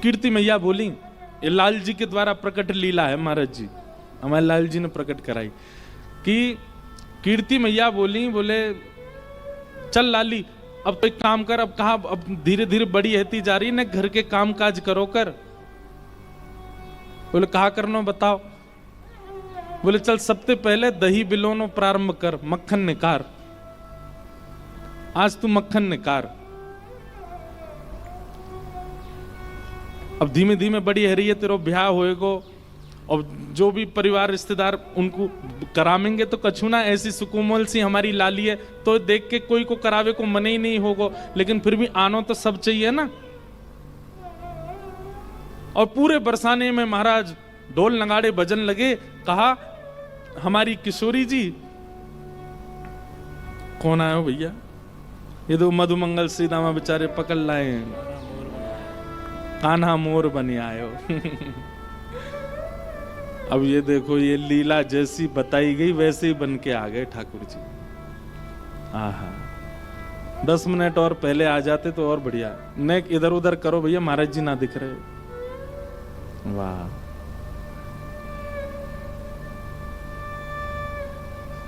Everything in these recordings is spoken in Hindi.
कीर्ति मैया बोली, ये लाल जी के द्वारा प्रकट लीला है महाराज जी, हमारे लाल जी ने प्रकट कराई कि कीर्ति मैया बोली, बोले चल लाली अब तो एक काम कर, अब कहा अब धीरे धीरे बड़ी रहती जा रही ना, घर के काम काज करो कर। बोले कहा करना बताओ। बोले चल सबसे पहले दही बिलोनो प्रारंभ कर, मक्खन निकार, आज तू मक्खन निकार। अब धीमे धीमे बड़ी है रही है, तेरो ब्याह होएगो और जो भी परिवार रिश्तेदार उनको करामेंगे तो कछु ना, ऐसी सुकोमल सी हमारी लाली है तो देख के कोई को करावे को मन ही नहीं होगा, लेकिन फिर भी आनो तो सब चाहिए ना। और पूरे बरसाने में महाराज ढोल नगाड़े बजन लगे। कहा हमारी किशोरी जी, कौन आए हो भैया? ये तो मधुमंगल श्री दामा बेचारे पकड़ लाए हैं, कान्हा मोर बने आए हो। अब ये देखो, ये लीला जैसी बताई गई वैसे ही बन के आ गए ठाकुर जी। आहा, 10 मिनट और पहले आ जाते तो और बढ़िया। नेक इधर उधर करो भैया, महाराज जी ना दिख रहे। वाह,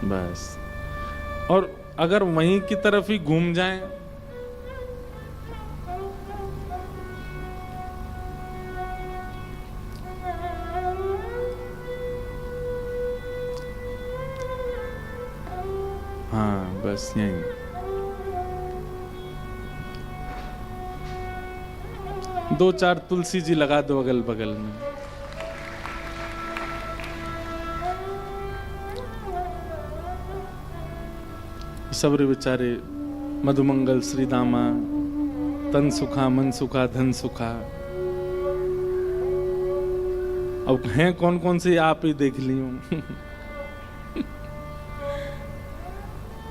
बस। और अगर वहीं की तरफ ही घूम जाएं, हाँ बस यही। दो चार तुलसी जी लगा दो अगल बगल में। सबरे बेचारे मधुमंगल श्री दामा, तन सुखा मन सुखा धन सुखा। अब हैं कौन कौन से आप ही देख ली हूं।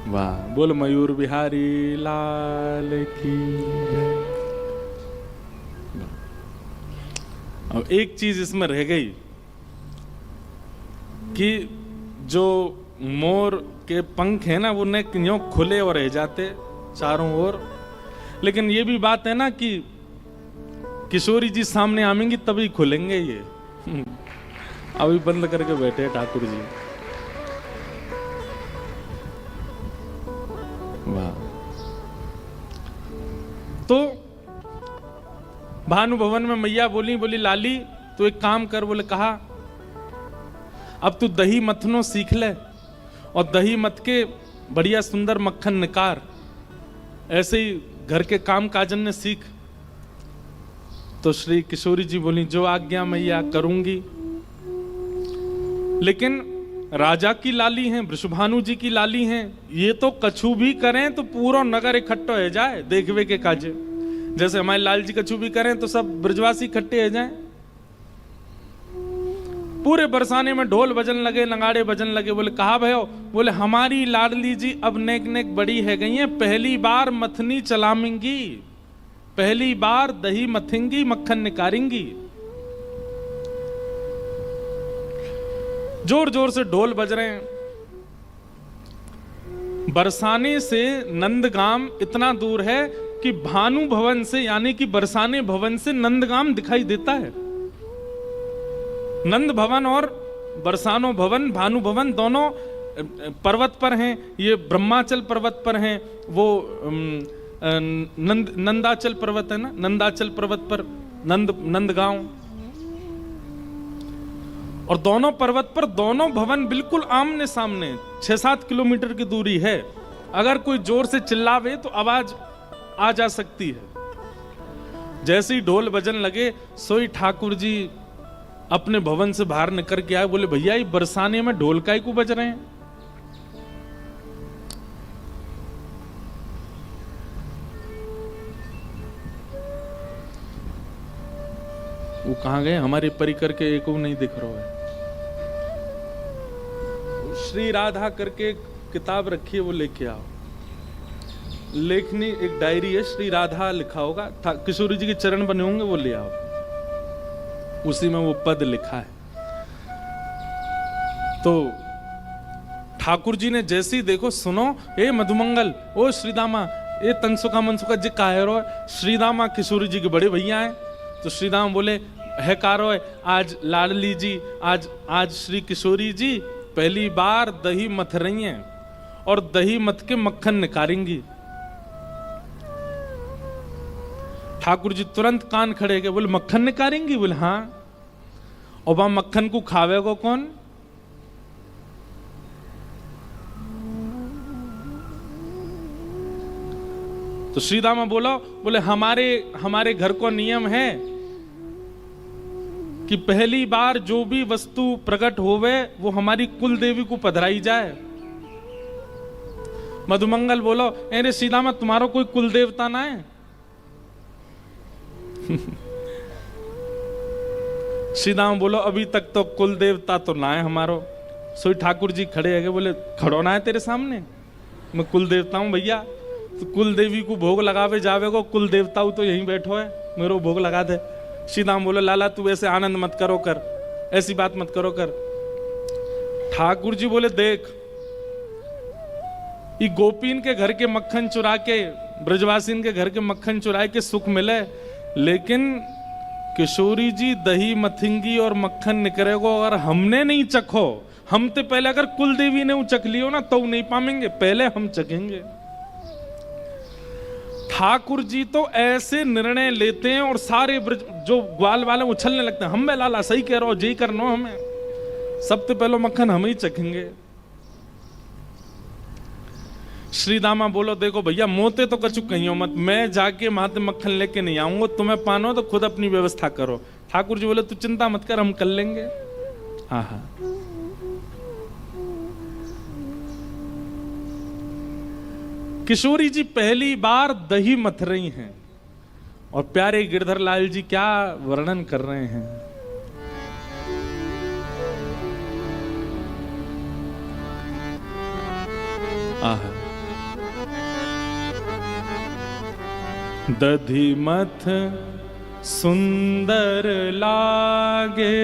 वाह, बोल मयूर बिहारी लाल की। अब एक चीज इसमें रह गई कि जो मोर के पंख है ना, वो न क्यों खुले और रह जाते चारों ओर, लेकिन ये भी बात है ना कि किशोरी जी सामने आएंगी तभी खुलेंगे ये। अभी बंद करके बैठे ठाकुर जी। वाह। तो भानु भवन में मैया बोली, बोली लाली तू एक काम कर। बोले कहा अब तू दही मथनो सीख ले और दही मथ के बढ़िया सुंदर मक्खन निकार, ऐसे ही घर के काम काजन ने सीख। तो श्री किशोरी जी बोली जो आज्ञा मैया करूंगी। लेकिन राजा की लाली हैं, वृषभानु जी की लाली हैं, ये तो कछु भी करें तो पूरा नगर इकट्ठा हो जाए देखवे के काजे। जैसे हमारे लाल जी कछु भी करें तो सब ब्रजवासी इकट्ठे हो जाएं। पूरे बरसाने में ढोल बजन लगे, नगाड़े बजन लगे। बोले कहा भयो? बोले हमारी लाडली जी अब नेक नेक बड़ी है गई हैं, पहली बार मथनी चलामेंगी, पहली बार दही मथेंगी, मक्खन निकारेंगी। जोर जोर से ढोल बज रहे हैं। बरसाने से नंदगाम इतना दूर है कि भानु भवन से, यानी कि बरसाने भवन से नंदगाम दिखाई देता है। नंद भवन और बरसानो भवन, भानु भवन दोनों पर्वत पर हैं। ये ब्रह्माचल पर्वत पर हैं, वो नंदाचल पर्वत है ना, नंदाचल पर्वत पर नंदगांव। और दोनों पर्वत पर दोनों भवन बिल्कुल आमने सामने, 6-7 किलोमीटर की दूरी है। अगर कोई जोर से चिल्लावे तो आवाज आ जा सकती है। जैसे ही ढोल बजन लगे सोई ठाकुर जी अपने भवन से बाहर निकल के आए। बोले भैया ये बरसाने में ढोल काहे को बज रहे हैं? वो कहां गए? हमारे परिकर के एक नहीं दिख रहा है। श्री राधा करके किताब रखी है, वो लेके आओ। लेखनी एक डायरी है, श्री राधा लिखा होगा, किशोरी जी के चरण बने होंगे, वो ले आओ। उसी में वो पद लिखा है। तो ठाकुर जी ने जैसे ही देखो, सुनो ए मधुमंगल, ओ श्रीदामा, ए तनसुखा मनसुखा जी का है रो, श्रीदामा किशोरी जी के बड़े भैया हैं। तो श्री दामा बोले, है कारो है, आज लाडली जी, आज श्री किशोरी जी पहली बार दही मथ रही हैं और दही मथ के मक्खन निकालेंगी। ठाकुर जी तुरंत कान खड़े गए, बोले मक्खन निकालेंगी? बोले हाँ। और वहां मक्खन को खावेगा कौन? तो श्री दामा बोले हमारे घर को नियम है कि पहली बार जो भी वस्तु प्रकट होवे वो हमारी कुल देवी को पधराई जाए। मधुमंगल बोलो, अरे श्री दामा तुम्हारा कोई कुल देवता ना है? श्री दामा बोलो, अभी तक तो कुल देवता तो ना है हमारो। सोई ठाकुर जी खड़े है, बोले खड़ो ना है तेरे सामने, मैं कुल देवता हूं भैया। तो कुल देवी को भोग लगावे जावे को, कुल देवता तो यहीं बैठो है, मेरे भोग लगा दे। श्री दामा बोले, लाला तू ऐसे आनंद मत करो कर, ऐसी बात मत करो कर। ठाकुर जी बोले, देख ये गोपीन के घर के मक्खन चुरा के, ब्रजवासीन के घर के मक्खन चुरा के सुख मिले, लेकिन किशोरी जी दही मथिंगी और मक्खन निकलेगो अगर हमने नहीं चखो, हम तो पहले अगर कुल देवी ने चख लियो ना तो नहीं पाएंगे, पहले हम चखेंगे। ठाकुर जी तो ऐसे निर्णय लेते हैं और सारे जो ग्वाल वाले उछलने लगते हैं, हम बे लाला सही कह रहे हो, जी करनो हमें, सबसे पहले मक्खन हम ही चखेंगे। श्री दामा बोलो, देखो भैया मोते तो कछु कहियो मत, मैं जाके माते मक्खन लेके नहीं आऊंगा, तुम्हें पानो तो खुद अपनी व्यवस्था करो। ठाकुर जी बोले, तू चिंता मत कर, हम कर लेंगे। आहा, किशोरी जी पहली बार दही मथ रही हैं और प्यारे गिरधर लाल जी क्या वर्णन कर रहे हैं। आहा, दधी मथ सुंदर लागे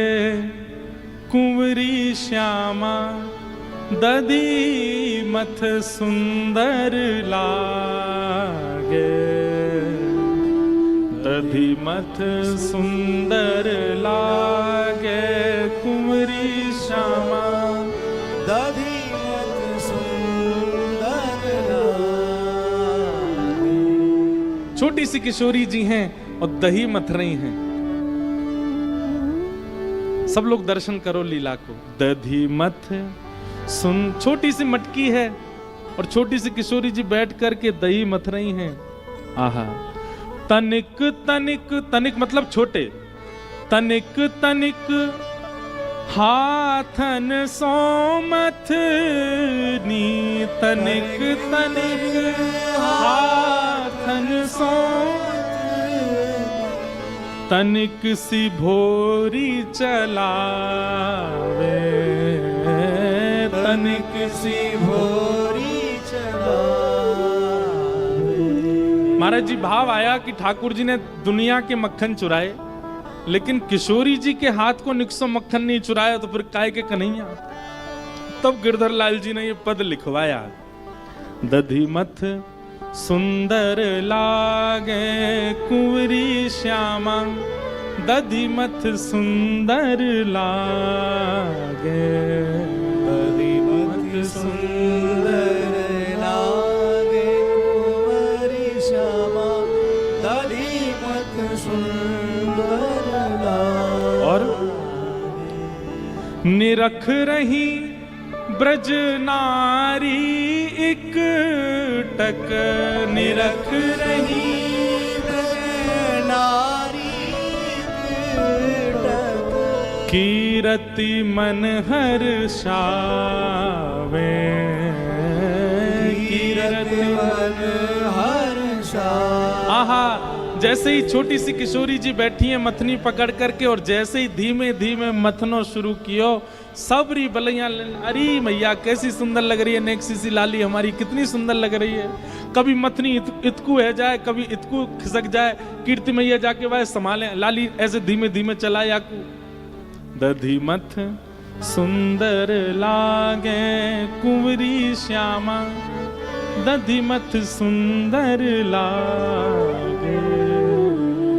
कुंवरी श्यामा, दधी मथ सुंदर लागे, दधी मथ सुंदर लागे कुंवरी श्यामा, दधी मथ सुंदर लागे। छोटी सी किशोरी जी हैं और दही मथ रही हैं। सब लोग दर्शन करो लीला को। दधी मथ सुन, छोटी सी मटकी है और छोटी सी किशोरी जी बैठ करके दही मथ रही हैं। आहा, तनिक तनिक, तनिक मतलब छोटे, तनिक तनिक हाथन सो मथनी, तनिक तनिक हाथन सो, तनिक सी भोरी चलावे, तनिक सी भोरी चलावे। महाराज जी भाव आया कि ठाकुर जी ने दुनिया के मक्खन चुराए, लेकिन किशोरी जी के हाथ को निक्सो मक्खन नहीं चुराया, तो फिर काय के कन्हैया। तब गिरधर लाल जी ने ये पद लिखवाया, दधी मथ सुंदर लागे कुंवरी श्यामा, दधी मथ सुंदर लागे, दधी मथ सुंदर लागे कुंवरी श्यामा, दधी मथ सुंदर लागे। और निरख रही ब्रज नारी एक टक, निरख रही ब्रज नारी एक टक, कीरति मन हर्षावे, कीरति मन हर्षावे। आहा, जैसे ही छोटी सी किशोरी जी बैठी है मथनी पकड़ करके, और जैसे ही धीमे धीमे मथनो शुरू कियो, सबरी बलैया, अरे मैया कैसी सुंदर लग रही है, नेक्सी सी लाली हमारी कितनी सुंदर लग रही है। कभी मथनी इतकू है जाए, कभी इतकू खिसक जाए, कीर्ति मैया जाके वह संभाले, लाली ऐसे धीमे धीमे चला याकू। दधी मथ सुंदर लागे कुंवरी श्यामा, दधी मथ सुंदर लागे,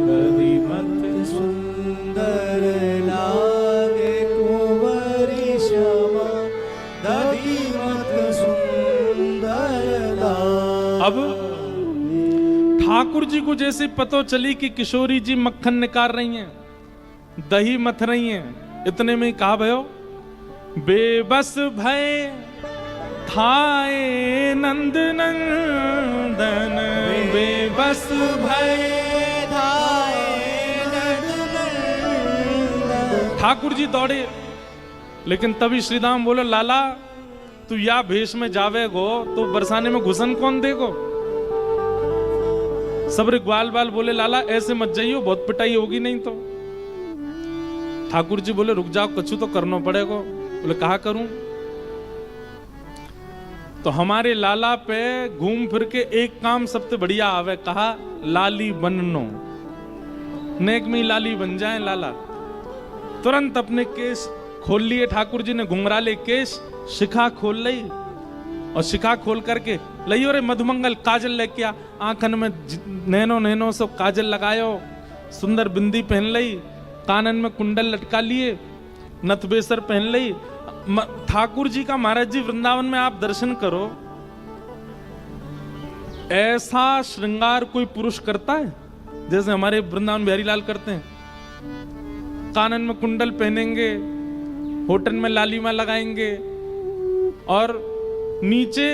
दधी मथ ठाकुर जी को जैसे पता चली कि किशोरी जी मक्खन निकाल रही हैं, दही मथ रही हैं, इतने में कहा भयो, बेबस भय थाए नंद नंदन, बेबस भय धाए नंदन। ठाकुर जी दौड़े, लेकिन तभी श्रीदाम बोले, लाला तू या भेष में जावेगो तो बरसाने में घुसन कौन देगो। सबरे ग्वाल बाल बोले, लाला ऐसे मत जाइयो, बहुत पिटाई होगी नहीं तो। ठाकुर जी बोले, रुक जाओ, कछु तो करना पड़ेगा। बोले, कहा करूं? तो हमारे लाला पे घूम फिर के एक काम सबसे बढ़िया आवे, कहा लाली बननो, नेक में लाली बन जाए लाला। तुरंत अपने केस खोल लिए ठाकुर जी ने, घुंघराले केस, शिखा खोल ली, और शिखा खोल करके लइयो रे मधुमंगल काजल लेके आ, आंखन में नैनो नैनो सो काजल लगायो, सुंदर बिंदी पहन ली, कानन में कुंडल लटका लिए, नथबेसर पहन ली। ठाकुर जी का महाराज जी वृंदावन में आप दर्शन करो, ऐसा श्रृंगार कोई पुरुष करता है जैसे हमारे वृंदावन बिहारी लाल करते हैं। कानन में कुंडल पहनेंगे, होठन में लालिमा लगाएंगे, और नीचे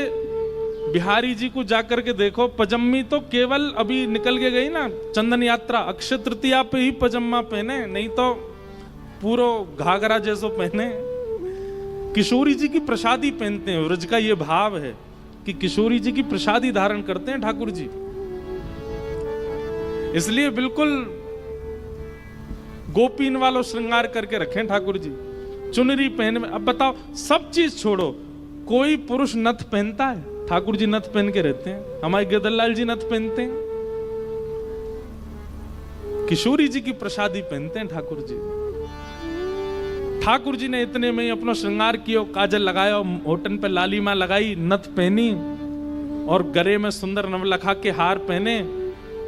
बिहारी जी को जाकर के देखो, पजम्मी तो केवल अभी निकल के गई ना चंदन यात्रा, अक्षय तृतीया पे ही पजम्मा पहने, नहीं तो पूरो घाघरा जैसो पहने। किशोरी जी की प्रसादी पहनते हैं, व्रज का ये भाव है कि किशोरी जी की प्रसादी धारण करते हैं ठाकुर जी, इसलिए बिल्कुल गोपीन वालों श्रृंगार करके रखें ठाकुर जी। चुनरी पहन में, अब बताओ, सब चीज छोड़ो, कोई पुरुष नथ पहनता है? ठाकुर जी नथ पहन के रहते हैं, हमारे गिरधरलाल जी नथ पहनते हैं, किशोरी जी की प्रसादी पहनते हैं ठाकुर जी। ठाकुर जी ने इतने में ही अपना श्रृंगार किया, काजल लगाया, होठन पे लालिमा लगाई, नथ पहनी, और गले में सुंदर नवलखा के हार पहने,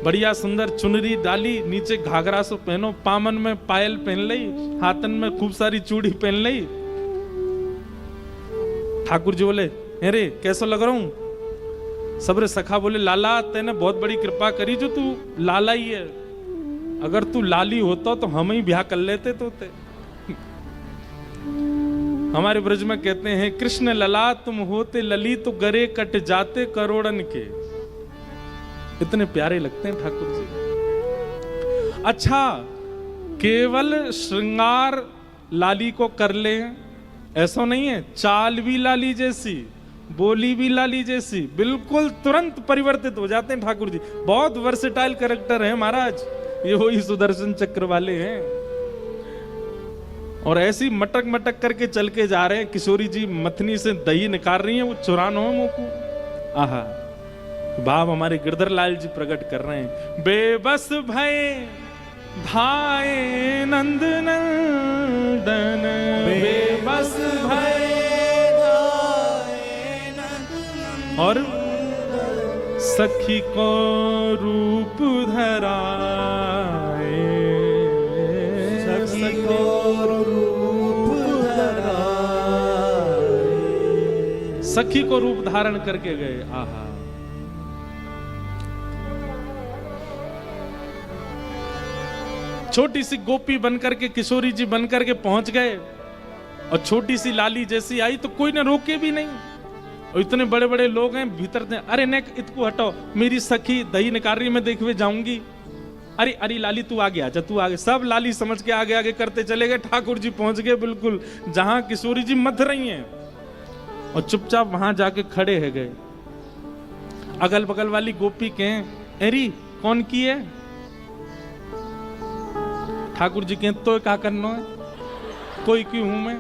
बढ़िया सुंदर चुनरी डाली, नीचे घाघरा सो पहनो, पामन में पायल पहन ली, हाथन में खूब सारी चूड़ी पहन ली। ठाकुर जी बोले, अरे कैसा लग रहा हूं? सबरे सखा बोले, लाला तेने बहुत बड़ी कृपा करी जो तू लाला ही है, अगर तू लाली होता तो हम ही ब्याह कर लेते तो ते। हमारे ब्रज में कहते हैं, कृष्ण लला तुम होते लली तो गरे कट जाते करोड़न के। इतने प्यारे लगते हैं ठाकुर जी। अच्छा, केवल श्रृंगार लाली को कर ले ऐसा नहीं है, चाल भी लाली जैसी, बोली भी लाली जैसी, बिल्कुल तुरंत परिवर्तित हो जाते हैं ठाकुर जी। बहुत वर्सेटाइल कैरेक्टर है महाराज, ये वही सुदर्शन चक्र वाले हैं। और ऐसी मटक मटक करके चल के जा रहे हैं, किशोरी जी मथनी से दही निकाल रही हैं, वो चुरानो है मुंह को। आहा, भाव हमारे गिरधरलाल जी प्रकट कर रहे हैं। बेबस भय धाए नंद नंदन, बेबस भय धाए नंद, और सखी को रूप धराए, सखी को रूप धराए, सखी को रूप धारण करके गए। आहा, छोटी सी गोपी बनकर के, किशोरी जी बनकर के पहुंच गए, और छोटी सी लाली जैसी आई तो कोई ने रोके भी नहीं। और इतने बड़े बड़े लोग हैं भीतर से, अरे नेक इतको हटो, मेरी सखी दही निकाल रही, मैं देखने जाऊंगी। अरे अरे लाली तू आगे आजा, तू आगे। सब लाली समझ के आगे आगे करते चले गए। ठाकुर जी पहुंच गए बिल्कुल जहां किशोरी जी मथ रही हैं, और चुपचाप वहां जाके खड़े है गए। अगल बगल वाली गोपी के, अरे कौन की है? ठाकुर जी के, तो क्या करना है, कोई क्यों हूं मैं?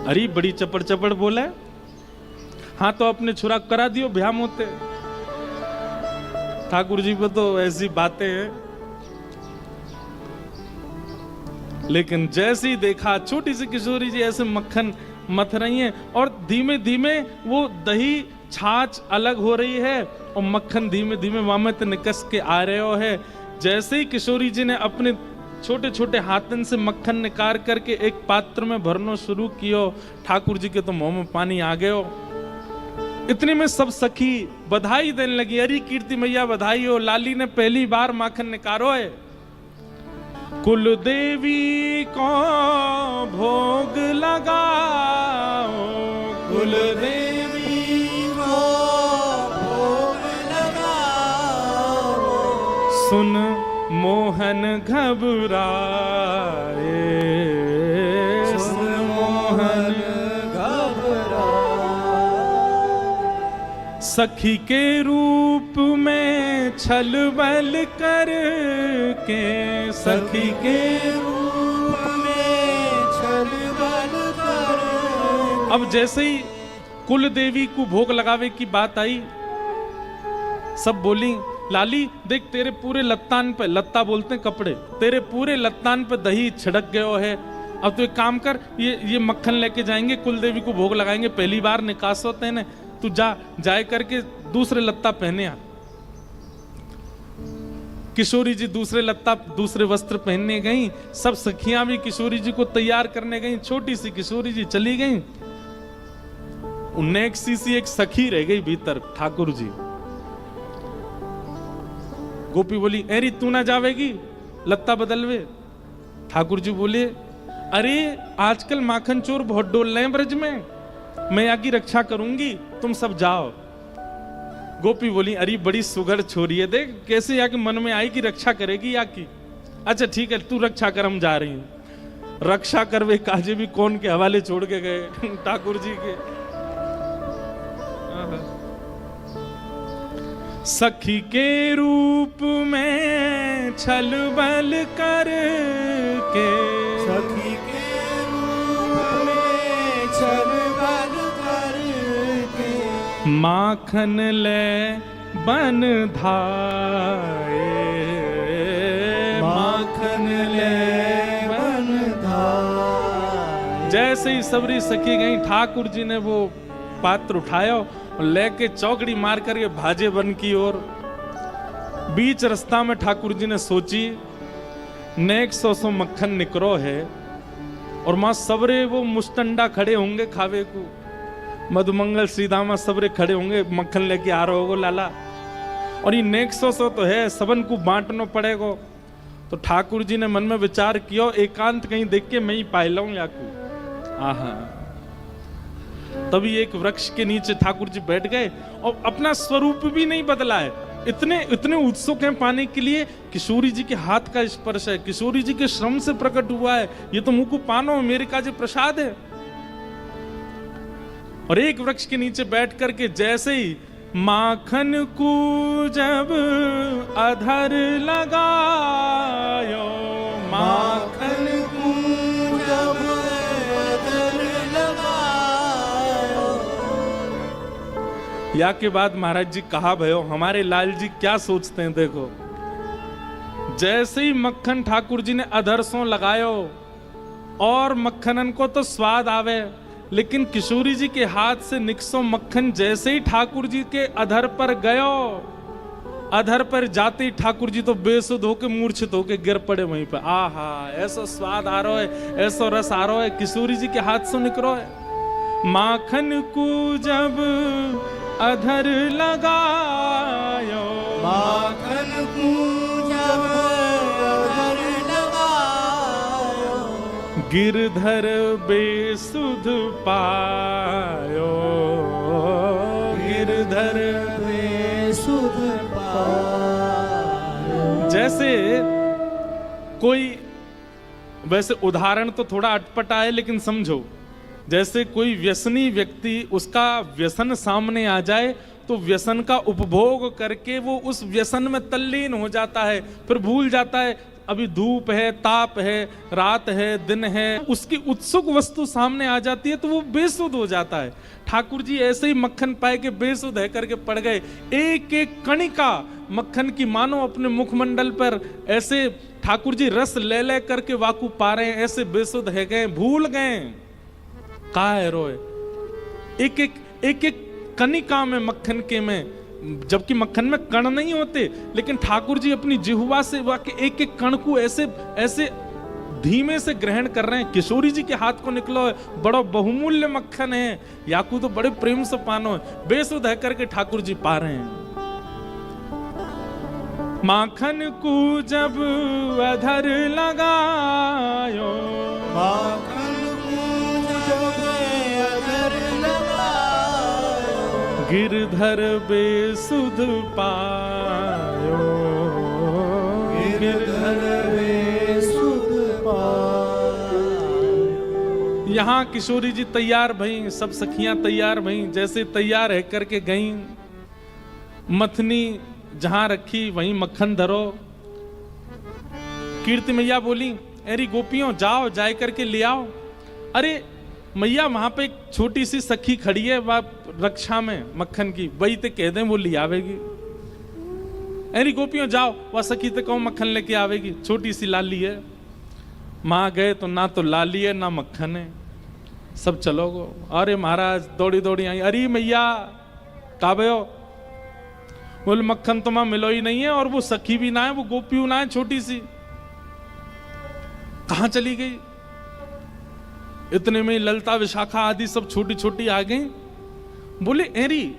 अरे बड़ी चपड़ चपड़ बोला, हाँ तो अपने छुरा करा दियो, ब्याह मोते। ठाकुर जी को तो ऐसी बातें हैं, लेकिन जैसे ही देखा छोटी सी किशोरी जी ऐसे मक्खन मथ रही हैं, और धीमे धीमे वो दही छाछ अलग हो रही है, और मक्खन धीमे धीमे वामत निकस के आ रहे हो है। जैसे ही किशोरी जी ने अपने छोटे छोटे हाथन से मक्खन निकाल करके एक पात्र में भरना शुरू किया, ठाकुर जी के तो मुंह में पानी आ गयो। इतने में सब सखी बधाई देने लगी, अरे कीर्ति मैया बधाई हो, लाली ने पहली बार माखन निकारो है। कुल देवी को भोग लगाओ, कुल देवी को भोग लगाओ। सुन मोहन घबराए, सुन मोहन घबराए। सखी के रूप में छल बल करके, सखी के रूप में छल बल करके। अब जैसे ही कुल देवी को भोग लगावे की बात आई, सब बोली लाली देख तेरे पूरे लत्तान पे, लत्ता बोलते हैं कपड़े, तेरे पूरे लत्तान पे दही छिड़क गयो है। अब तो एक काम कर, ये मक्खन लेके जाएंगे, कुल देवी को भोग लगाएंगे, पहली बार निकास होते हैं ना, तू जाए करके दूसरे लत्ता पहने आ। किशोरी जी दूसरे वस्त्र पहनने गई, सब सखियां भी किशोरी जी को तैयार करने गई, छोटी सी किशोरी जी चली गई, नेक्स्ट सी एक सखी रह गई भीतर, ठाकुर जी। गोपी बोली एरी तू ना जावेगी लत्ता बदलवे। ठाकुर जी बोले अरे आजकल माखन चोर बहुत डोल रहे हैं ब्रज में, मैं यहाँ की रक्षा करूंगी, तुम सब जाओ। गोपी बोली अरे बड़ी सुघड़ छोरी है, देख कैसे यहाँ के मन में आई कि रक्षा करेगी यहाँ की। अच्छा ठीक है तू रक्षा कर, हम जा रही हैं। रक्षा करवे काजे भी कौन के हवाले छोड़ के गए ठाकुर जी के। सखी के रूप में छल बल करके, सखी के रूप में छल बल करके। माखन ले बन धाए, माखन ले बन धाए। जैसे ही सबरी सखी गई, ठाकुर जी ने वो पात्र उठाया और लेके चौकड़ी मार कर ये भाजे बन की ओर। बीच रास्ता में ठाकुर जी ने सोची नेक्स्ट 100 मक्खन निकरो है, और मां सबरे वो मुस्टंडा खड़े होंगे खावे को, मधुमंगल श्रीदामा सबरे खड़े होंगे, मक्खन लेके आ रहे होगो लाला, और ये नेक्स्ट 100 तो है, सबन को बांटना पड़ेगा। तो ठाकुर जी ने मन में विचार किया, एकांत कहीं देख के मैं ही पाए लाऊं याकू। आहा, तभी एक वृक्ष के नीचे ठाकुर जी बैठ गए और अपना स्वरूप भी नहीं बदला है, इतने उत्सुक हैं पाने के लिए। किशोरी जी के हाथ का स्पर्श है, किशोरी जी के श्रम से प्रकट हुआ है, ये तो मुंह को पानो मेरे का जो प्रसाद है। और एक वृक्ष के नीचे बैठ करके जैसे ही माखन को जब अधर लगायो, माखन को जब अधर लगायो। या के बाद महाराज जी कहा भयो, हमारे लाल जी क्या सोचते हैं देखो। जैसे ही मक्खन ठाकुर जी ने अधर सो लगायो, और मक्खनन को तो स्वाद आवे, लेकिन किशोरी जी के हाथ से निकसो मक्खन जैसे ही ठाकुर जी के अधर पर गयो, अधर पर जाते ही ठाकुर जी तो बेसुध होके मूर्छित होके गिर पड़े वहीं पे। आहा, ऐसा स्वाद आ रहा है, ऐसा रस आ रहा है, किशोरी जी के हाथ से निकलो है। माखन को जब अधर लगायो, माखन को जब अधर लगायो। गिरधर बेसुध पायो, गिरधर बेसुध पायो। जैसे कोई, वैसे उदाहरण तो थोड़ा अटपटा है लेकिन समझो, जैसे कोई व्यसनी व्यक्ति, उसका व्यसन सामने आ जाए तो व्यसन का उपभोग करके वो उस व्यसन में तल्लीन हो जाता है, फिर भूल जाता है अभी धूप है, ताप है, रात है, दिन है, उसकी उत्सुक वस्तु सामने आ जाती है तो वो बेसुध हो जाता है। ठाकुर जी ऐसे ही मक्खन पाए के बेसुध है करके पड़ गए। एक एक कणिका मक्खन की मानो अपने मुखमंडल पर ऐसे ठाकुर जी रस ले ले करके वाकू पा रहे हैं, ऐसे बेसुध है गए, भूल गए कहा है रोए। एक एक कणिका में मक्खन के में, जबकि मक्खन में कण नहीं होते, लेकिन ठाकुर जी अपनी जिह्वा से वाके एक एक कण को ऐसे ऐसे धीमे से ग्रहण कर रहे हैं। किशोरी जी के हाथ को निकलो है, बड़ा बहुमूल्य मक्खन है, याकू तो बड़े प्रेम से पानो है, बेसुध है करके ठाकुर जी पा रहे हैं। माखन को जब अधर लगायो, माखन को जब अधर लगायो, गिरधर बेसुध पायो, गिरधर बेसुध पायो। यहाँ किशोरी जी तैयार भई, सब सखियां तैयार भई, जैसे तैयार है करके गई। मथनी जहां रखी वहीं मक्खन धरो। कीर्ति मैया बोली, अरे गोपियों जाओ, जाए करके ले आओ। अरे मैया वहां पे एक छोटी सी सखी खड़ी है, वह रक्षा में मक्खन की, वही ते कह दें वो ले आवेगी। अरे गोपियों जाओ, वह सखी ते कहो मक्खन लेके आवेगी, छोटी सी लाली है। मां गए तो ना तो लाली है ना मक्खन है, सब चलो गो। अरे महाराज दौड़ी दौड़ी आई, अरे मैया काबे हो? बोल मक्खन तो मां मिलो ही नहीं है, और वो सखी भी ना है, वो गोपी ना है छोटी सी, कहां चली गई? इतने में ललता विशाखा आदि सब छोटी छोटी आ गई। बोले एरी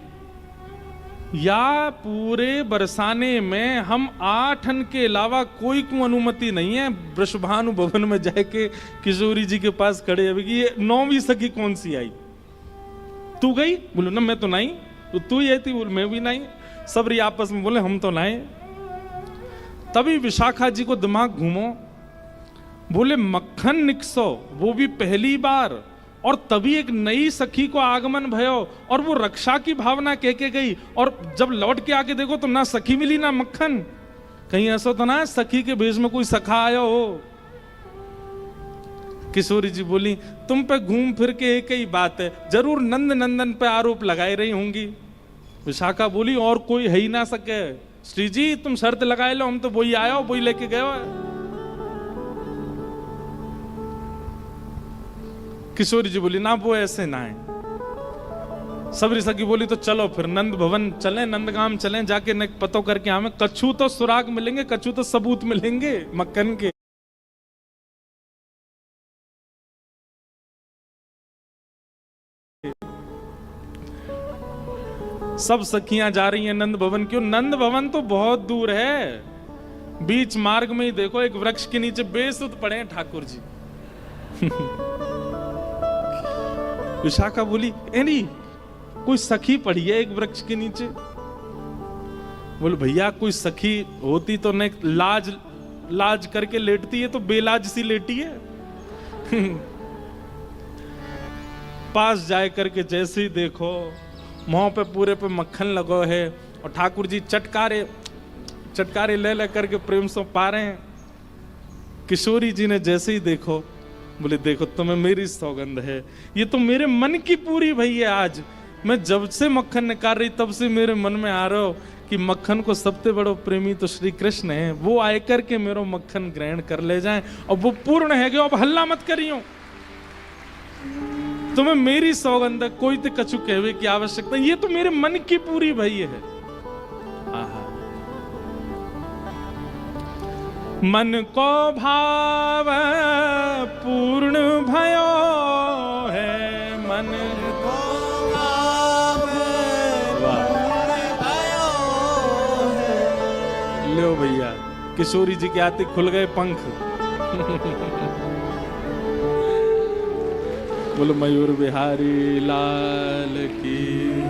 या पूरे बरसाने में हम 8 के अलावा कोई को अनुमति नहीं है वृषभानु भवन में जाके किशोरी जी के पास खड़े। अभी ये 9वीं सखी कौन सी आई? तू गई? बोले ना मैं तो नहीं। तो तू ही आई थी? बोले मैं भी नहीं। सब रही आपस में, बोले हम तो नहीं। तभी विशाखा जी को दिमाग घूमो, बोले मक्खन निकसो, वो भी पहली बार, और तभी एक नई सखी को आगमन भयो, और वो रक्षा की भावना कह के गई, और जब लौट के आके देखो तो ना सखी मिली ना मक्खन। कहीं ऐसा तो ना सखी के भेष में कोई सखा आया हो। किशोरी जी बोली, तुम पे घूम फिर के एक ही बात है, जरूर नंद नंदन पे आरोप लगाई रही होंगी। विशाखा बोली, और कोई है ही ना सके। श्री जी तुम शर्त लगाए लो, हम तो वही आया हो, वही लेके गए हो। किशोरी जी बोली, ना वो ऐसे ना है। सबरी सखी बोली, तो चलो फिर नंद भवन चलें, नंदगाम चलें, जाके न पतो करके हमें कछु तो सुराग मिलेंगे, कछु तो सबूत मिलेंगे मक्खन के। सब सखियां जा रही हैं नंद भवन। क्यों? नंद भवन तो बहुत दूर है, बीच मार्ग में ही देखो एक वृक्ष के नीचे बेसुध पड़े हैं ठाकुर जी। विशाखा बोली, एनी कोई सखी पड़ी है एक वृक्ष के नीचे? बोले भैया कोई सखी होती तो न लाज लाज करके लेटती है, तो बेलाज सी लेटी है। पास जाए करके जैसे ही देखो मुंह पे पूरे पे मक्खन लगो है, और ठाकुर जी चटकारे ले ले करके प्रेम से पा रहे हैं। किशोरी जी ने जैसे ही देखो, बोले देखो तुम्हें मेरी सौगंध है, ये तो मेरे मन की पूरी भई है। आज मैं जब से मक्खन निकाल रही तब से मेरे मन में आ रहा हो कि मक्खन को सबसे बड़ो प्रेमी तो श्री कृष्ण है, वो आए करके मेरो मक्खन ग्रहण कर ले जाएं, और वो पूर्ण है गयो। अब हल्ला मत करियो, तुम्हें मेरी सौगंध है, कोई तो कछु कहवे की आवश्यकता, ये तो मेरे मन की पूरी भई है। आहा। मन को भाव पूर्ण भयो है, मन को भाव पूर्ण भयो है। लो भैया, किशोरी जी के आते खुल गए पंख। बोलो मयूर बिहारी लाल की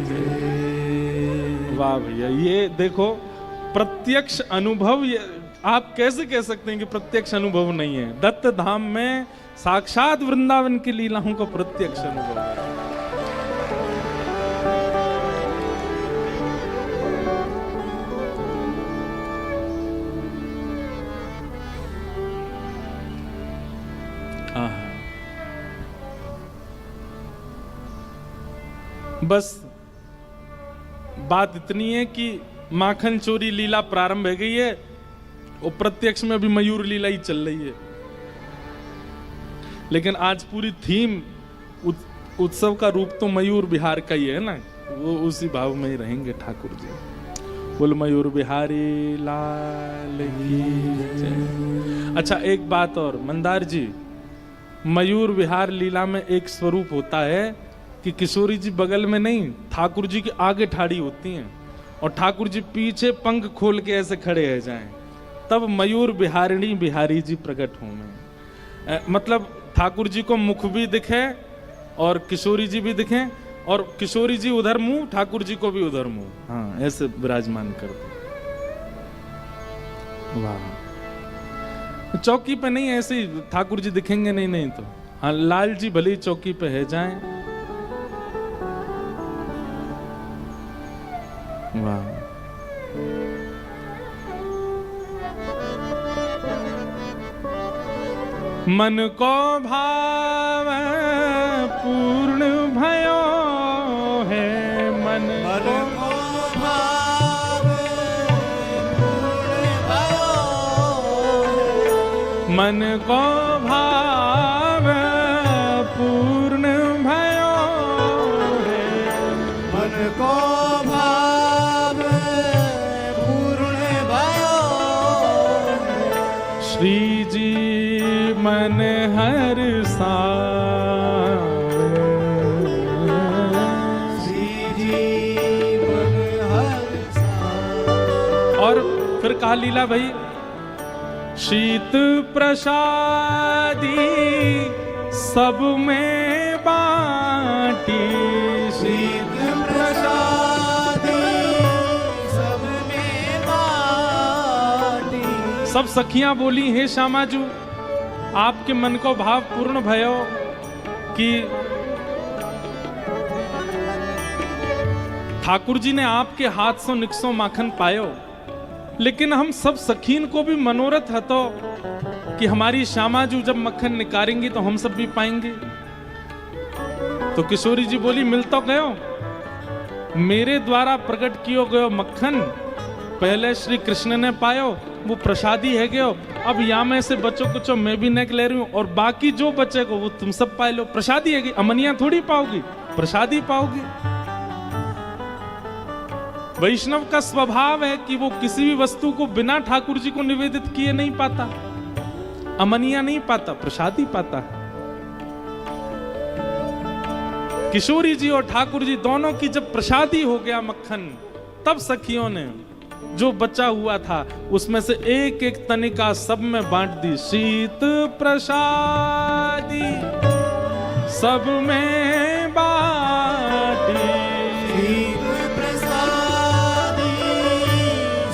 जय। वाह भैया, ये देखो प्रत्यक्ष अनुभव। ये आप कैसे कह सकते हैं कि प्रत्यक्ष अनुभव नहीं है? दत्त धाम में साक्षात वृंदावन की लीलाओं का प्रत्यक्ष अनुभव है। बस बात इतनी है कि माखन चोरी लीला प्रारंभ हो गई है, और प्रत्यक्ष में भी मयूर लीला ही चल रही है। लेकिन आज पूरी थीम उत्सव का रूप तो मयूर बिहार का ही है ना, वो उसी भाव में ही रहेंगे ठाकुर जी। बोल मयूर बिहारी लाल की जय। अच्छा एक बात और मंदार जी, मयूर विहार लीला में एक स्वरूप होता है कि किशोरी जी बगल में नहीं, ठाकुर जी के आगे ठाड़ी होती हैं और ठाकुर जी पीछे पंख खोल के ऐसे खड़े रह जाएं, तब मयूर बिहारिणी बिहारी जी प्रकट हों। मतलब ठाकुर जी को मुख भी दिखे और किशोरी जी भी दिखें, और किशोरी जी उधर मुंह, ठाकुर जी को भी उधर मुंह, हाँ ऐसे विराजमान कर दो। वाह, चौकी पे नहीं ऐसे ही ठाकुर जी दिखेंगे नहीं, नहीं तो हाँ लाल जी भले ही चौकी पे है जाएं। वाह, मन को भाव पूर्ण भयो है, मन को भाव पूर्ण भयो, मन को भाव पूर्ण भयो है, मन को भाव पूर्ण भयो, श्री जी मन हर सा, श्री जी मन हर सा। और फिर कहा लीला भाई, शीत प्रसादी सब में बाटी, शीत प्रसादी सब में बाटी। सब सखियां बोली, हे श्यामाजू आपके मन को भाव पूर्ण भयो कि ठाकुर जी ने आपके हाथ से निक्सो माखन पायो, लेकिन हम सब सखीन को भी मनोरथ हतो कि हमारी श्यामाजू जब मक्खन निकालेंगी तो हम सब भी पाएंगे। तो किशोरी जी बोली, मिल तो गयो, मेरे द्वारा प्रकट कियो गयो मक्खन पहले श्री कृष्ण ने पायो, वो प्रसादी है गयो, अब या में से बचो कुछ मैं भी नेक ले रही हूं, और बाकी जो बचेगा वो तुम सब पाए लो। प्रसादी है, अमनिया थोड़ी पाओगी, प्रसादी पाओगी। वैष्णव का स्वभाव है कि वो किसी भी वस्तु को बिना ठाकुर जी को निवेदित किए नहीं पाता, अमनिया नहीं पाता, प्रसादी पाता है। किशोरी जी और ठाकुर जी दोनों की जब प्रसादी हो गया मक्खन, तब सखियों ने जो बचा हुआ था उसमें से एक एक तनिका सब में बांट दी। शीत प्रसादी सब में बांटी, शीत प्रसादी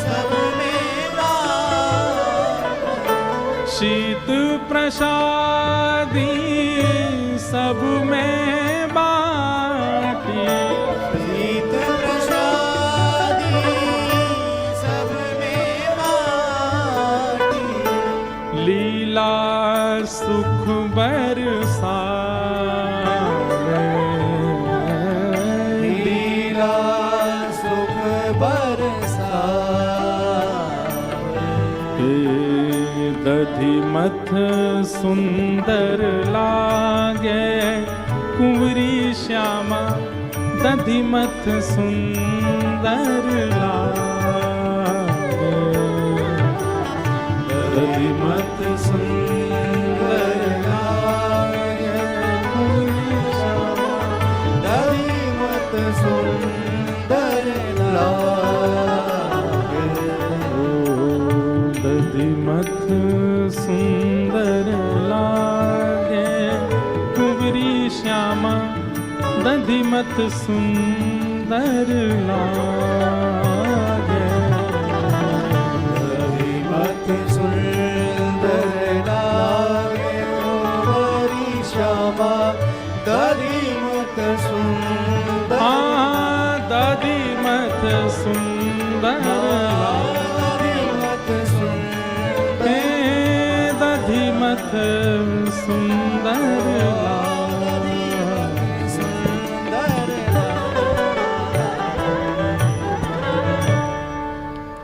सब में बाटी। शीत प्रसादी सब में बाटी, शीत प्रसादी सब में बाटी। लीला सुख बरसा, लीला सुख बरसा। दधिमथ सुंदर लागे कुंवरी श्यामा, दधिमथ सुंदर लागे, दधिमथ सुंदर लागे कुंवरी श्यामा, दधिमथ सुंदर लागे। दधिमथ सुंदर लागे कुंवरी श्यामा, दधिमथ सुंदर लागे, दधिमथ सुंदर लागे कुंवरी श्यामा, दधिमथ सुंदर। दधिमथ सुंदर, दधिमथ सुंदर, दधिमथ सुंदर।